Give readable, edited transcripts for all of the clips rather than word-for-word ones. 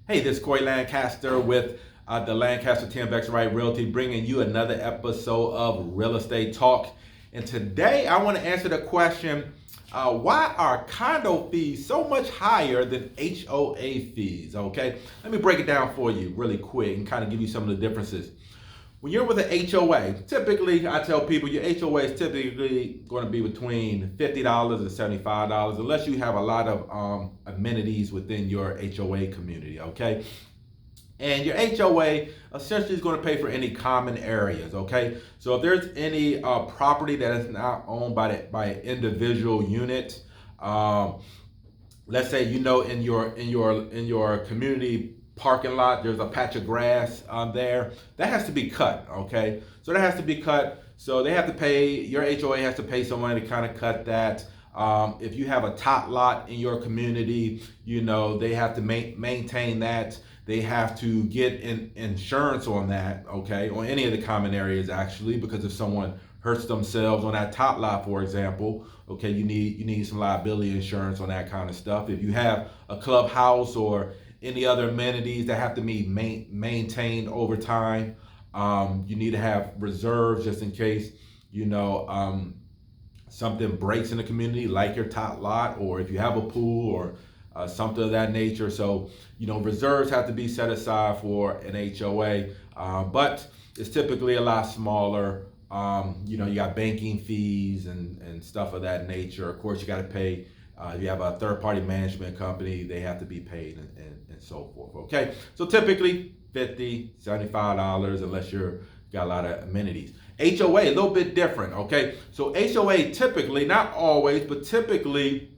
Hey, this is Corey Lancaster with the Lancaster 10X Right Realty, bringing you another episode of Real Estate Talk. And today I want to answer the question, why are condo fees so much higher than HOA fees? Okay, let me break it down for you really quick and kind of give you some of the differences. When you're with an HOA, typically I tell people your HOA is typically going to be between $50 and $75, unless you have a lot of amenities within your HOA community. Okay, and your HOA essentially is going to pay for any common areas. Okay, so if there's any property that is not owned by an individual unit, let's say in your community parking lot there's a patch of grass there that has to be cut. Okay, so that has to be cut, so they have to pay, your HOA has to pay someone to kind of cut that. If you have a tot lot in your community, they have to maintain that. They have to get insurance on that, okay, on any of the common areas actually, because if someone hurts themselves on that top lot, for example, okay, you need some liability insurance on that kind of stuff. If you have a clubhouse or any other amenities that have to be maintained over time, you need to have reserves just in case something breaks in the community, like your top lot, or if you have a pool or something of that nature. So reserves have to be set aside for an HOA, but it's typically a lot smaller. You got banking fees and stuff of that nature. Of course, you got to pay. If you have a third-party management company, they have to be paid and so forth. Okay, so typically $50, $75, unless you're got a lot of amenities. HOA a little bit different. Okay, so HOA typically, not always, but typically,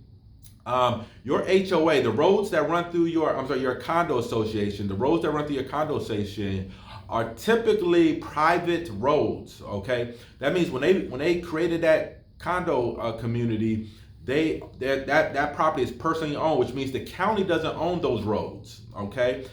your HOA, the roads that run through your condo association, the roads that run through your condo association are typically private roads. Okay, that means when they created that condo community, that property is personally owned, which means the county doesn't own those roads. Okay,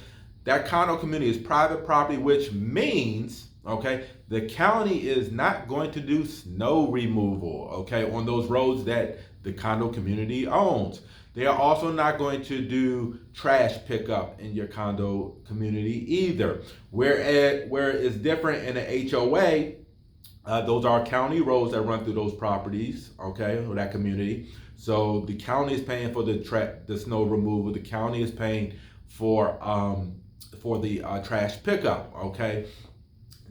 that condo community is private property, which means, okay, the county is not going to do snow removal, okay, on those roads that the condo community owns. They are also not going to do trash pickup in your condo community either. Where it's different in an HOA, those are county roads that run through those properties, okay, or that community. So the county is paying for the snow removal. The county is paying for the trash pickup, okay.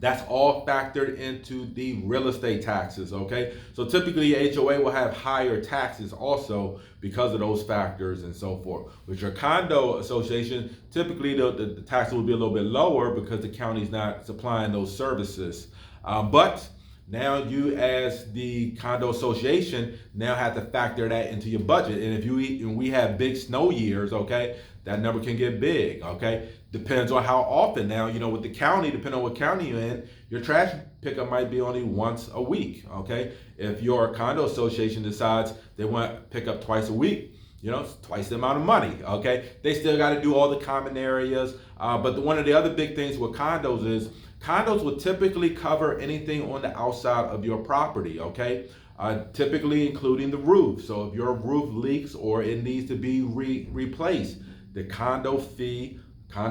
That's all factored into the real estate taxes, okay? So typically HOA will have higher taxes also because of those factors and so forth. With your condo association, typically the taxes will be a little bit lower because the county's not supplying those services. But now you, as the condo association, now have to factor that into your budget. And if we have big snow years, okay, that number can get big, okay? Depends on how often. Now, with the county, depending on what county you're in, your trash pickup might be only once a week, okay? If your condo association decides they want to pick up twice a week, it's twice the amount of money, okay? They still got to do all the common areas. But one of the other big things with condos is condos will typically cover anything on the outside of your property, okay? Typically including the roof. So if your roof leaks or it needs to be replaced, the condo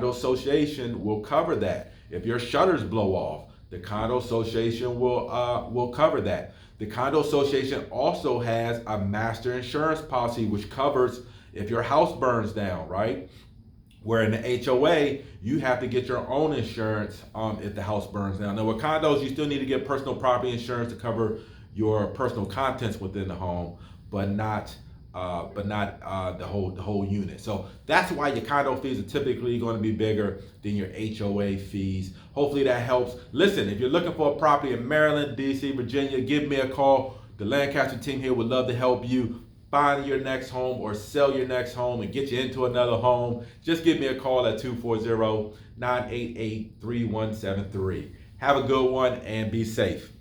association will cover that. If your shutters blow off, the condo association will cover that. The condo association also has a master insurance policy which covers if your house burns down, right? Where in the HOA, you have to get your own insurance if the house burns down. Now with condos, you still need to get personal property insurance to cover your personal contents within the home, but not the whole unit. So that's why your condo fees are typically going to be bigger than your HOA fees. Hopefully that helps. Listen, if you're looking for a property in Maryland, DC, Virginia, give me a call. The Lancaster team here would love to help you find your next home or sell your next home and get you into another home. Just give me a call at 240-988-3173. Have a good one and be safe.